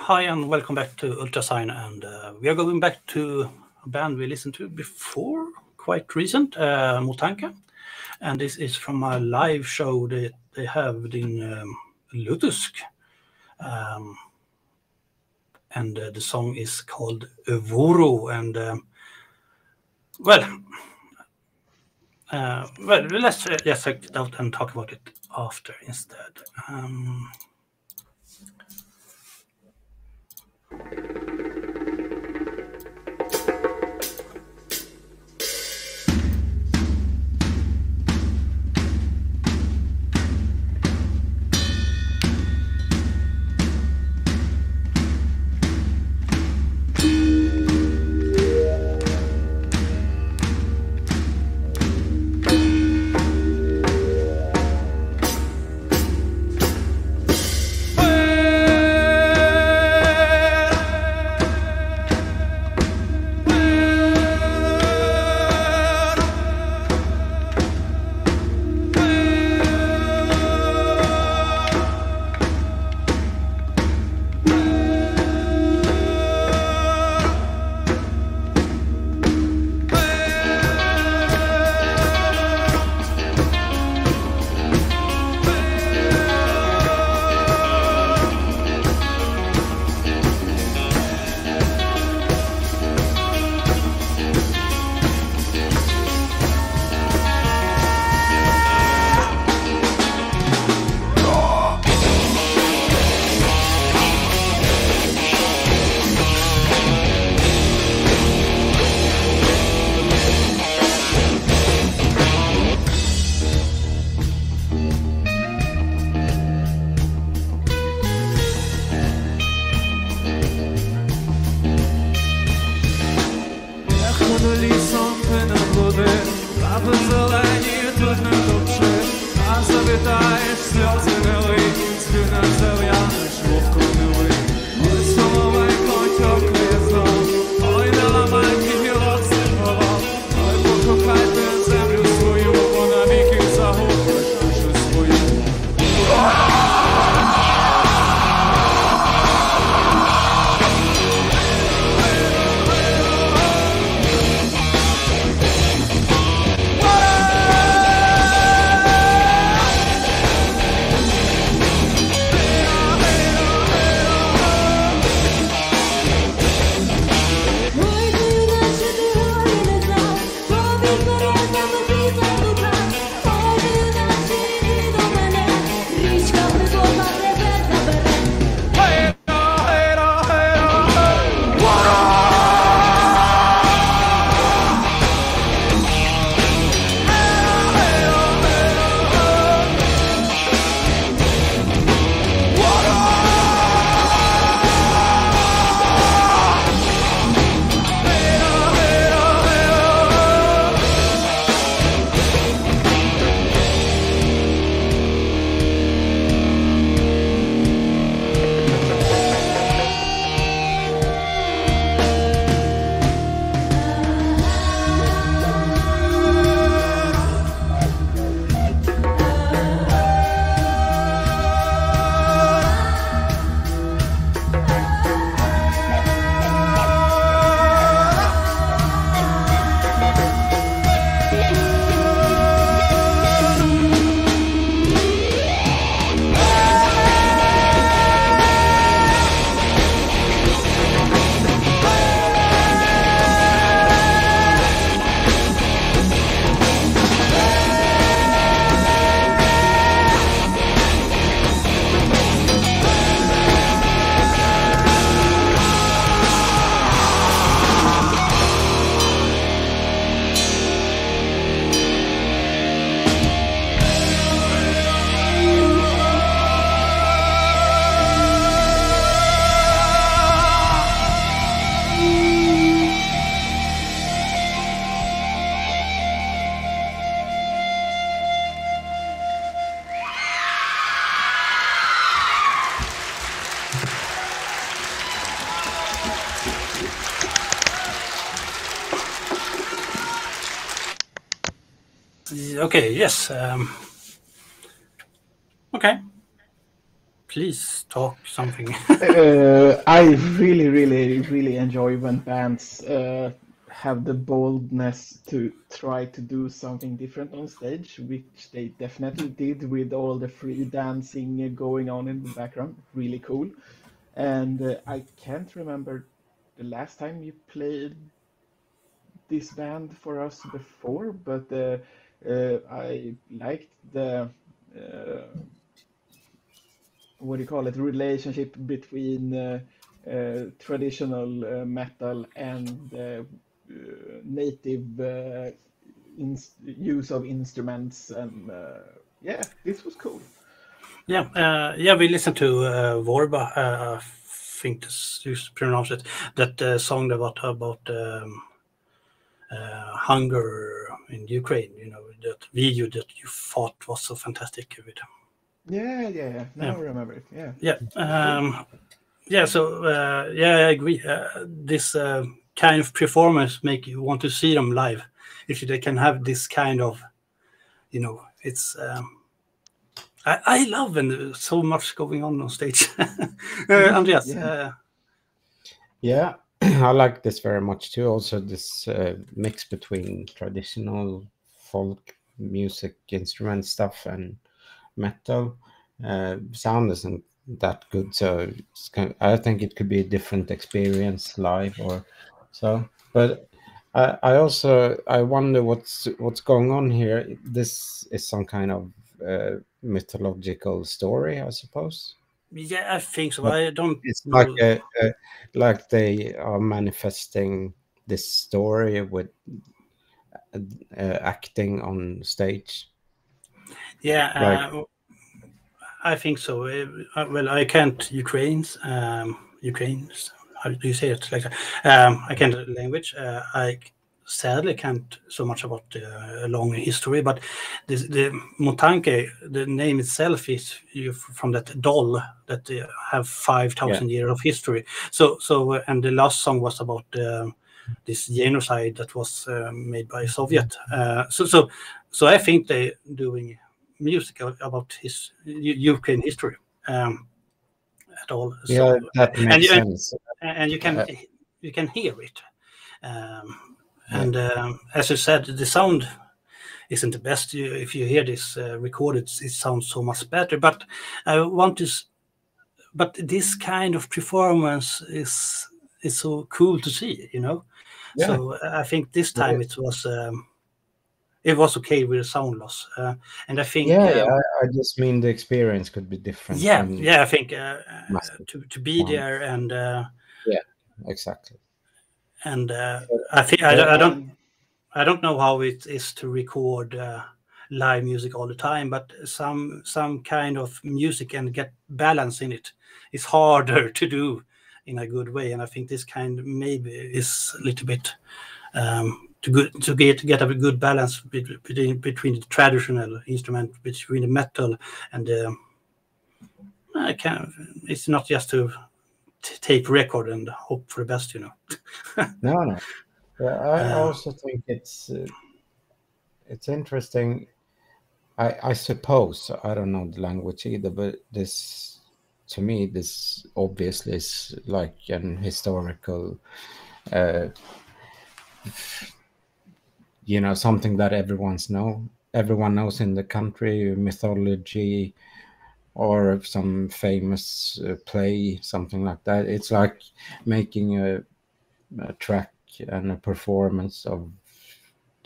Hi and welcome back to Ultrasign, and we are going back to a band we listened to before, quite recent, Motanka, and this is from a live show that they have in Lutusk, and the song is called Voroh, and let's just check it out and talk about it after instead. Okay, yes. Okay. please talk something. I really, really, really enjoy when bands have the boldness to try to do something different on stage, which they definitely did with all the free dancing going on in the background. Really cool. And I can't remember the last time you played this band for us before, but I liked the what do you call it, relationship between traditional metal and native use of instruments, and yeah, this was cool. Yeah, we listened to Voroh, I think this you pronounce it, that song about hunger in Ukraine, that video that you thought was so fantastic with. Yeah. Yeah, Now I remember it. Yeah, yeah, cool. yeah. So yeah, I agree. This kind of performance make you want to see them live. If they can have this kind of, it's. I love when there's so much going on stage. Andreas, Yeah, Yeah, I like this very much too. Also, this mix between traditional folk music instrument stuff and metal. Sound isn't that good, so I think it could be a different experience live or so. But I wonder what's going on here. This is some kind of mythological story, I suppose. yeah, I think so. But I don't it's know. like they are manifesting this story with acting on stage. Like Yeah, I think so. Well, I can't Ukraine's. How do you say it? Like that? I can't the language. I sadly can't so much about the long history, but the Motanka, the name itself is from that doll that have 5,000 years of history. So and the last song was about this genocide that was made by Soviet. So I think they doing music about his Ukraine history at all. yeah, So that and makes sense. and Uh, you can hear it. Um, yeah, and as you said, the sound isn't the best. If you hear this recorded, it sounds so much better. But I want to. But this kind of performance is so cool to see. yeah, So I think this it time is. it was okay with the sound loss, and I think. Yeah. I just mean the experience could be different Yeah, when yeah, I think massive to be sound. there Yeah, exactly. and But, I think but and I don't know how it is to record live music all the time, but some kind of music and get balance in it is harder to do in a good way, and I think this kind maybe is a little bit to get a good balance between the traditional instrument, between the metal and the. I can. It's not just to tape record and hope for the best. no. Yeah, I Uh, also think it's interesting. I suppose I don't know the language either, but this to me this obviously is like an historical, uh, something that everyone knows in the country, mythology or some famous play, something like that. It's like making a track and a performance of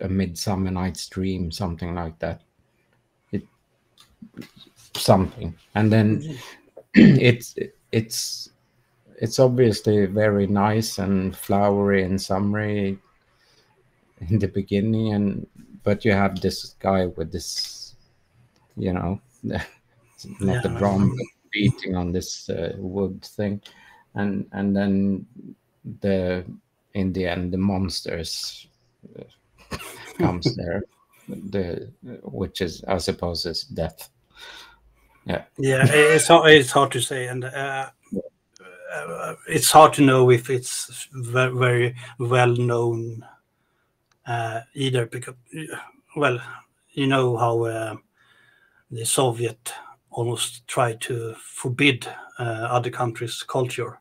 a Midsummer Night's Dream, something like that. It something, and then it's it's it's obviously very nice and flowery and summery in the beginning, and but you have this guy with this, you know, not the yeah, drum but beating on this wood thing, and then the in the end the monsters comes there, the which is I suppose is death. Yeah, yeah. It's hard to say, and it's hard to know if it's very well known either because well, you know how the Soviet almost try to forbid other countries' culture.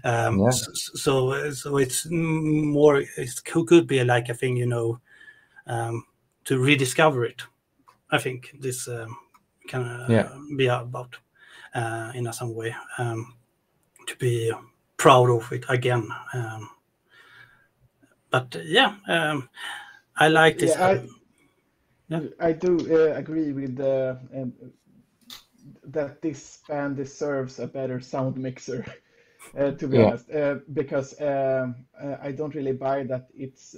So it's more, it could be like a thing, to rediscover it. I think this can be about in some way, to be proud of it again. But I like this. I do agree with that this band deserves a better sound mixer, to be honest, because I don't really buy that it's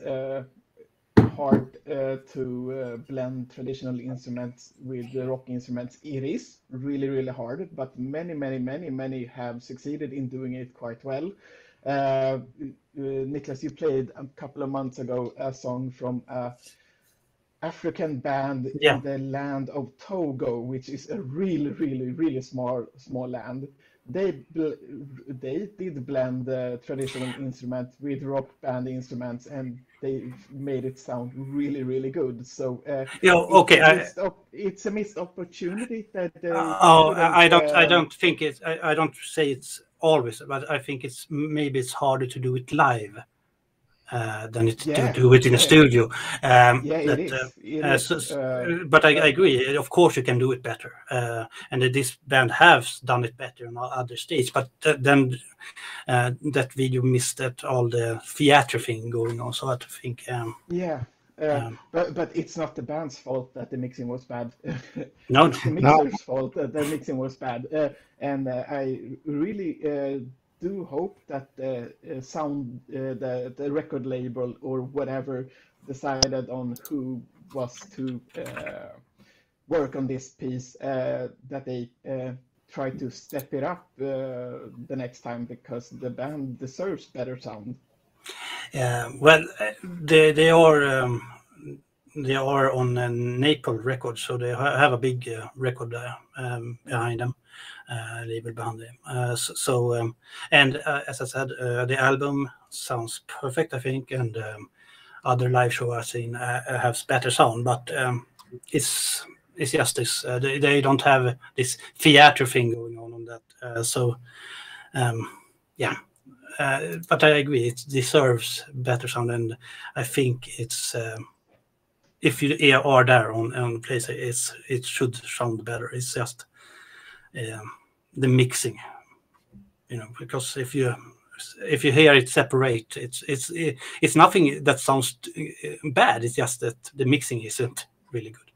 hard to blend traditional instruments with the rock instruments. It is really, really hard, but many have succeeded in doing it quite well. Niklas, you played a couple of months ago a song from African band in the land of Togo, which is a really small land. They did blend the traditional instrument with rock band instruments, and they made it sound really good. So it's a missed opportunity that they I don't think it's. I don't say it's always, but I think maybe it's harder to do it live than to do it in a studio. But I agree. Of course, you can do it better, and this band has done it better on other stages. But then that video missed all the theater thing going on. So I think. But it's not the band's fault that the mixing was bad. No, it's the mixer's fault that the mixing was bad. And I really do hope that the the record label or whatever decided on who was to work on this piece, that they try to step it up the next time, because the band deserves better sound. Well, they are on Naples Records, so they have a big record behind them, label behind them. And as I said, the album sounds perfect, I think, and other live show I've seen have better sound, but it's just this. They don't have this theater thing going on that. But I agree, it deserves better sound, and I think it's if you are there on place, it should sound better. It's just the mixing, because if you hear it separate, it's nothing that sounds bad. It's just that the mixing isn't really good.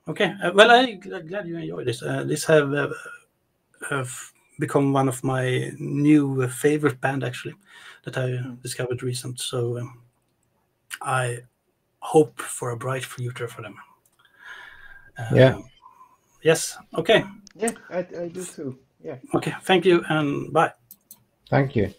Okay. Well, I'm glad you enjoyed this. This have become one of my new favorite band, actually, that I discovered recent. So I hope for a bright future for them. Yes. Okay. Yeah, I do too. Yeah. Okay. Thank you and bye. Thank you.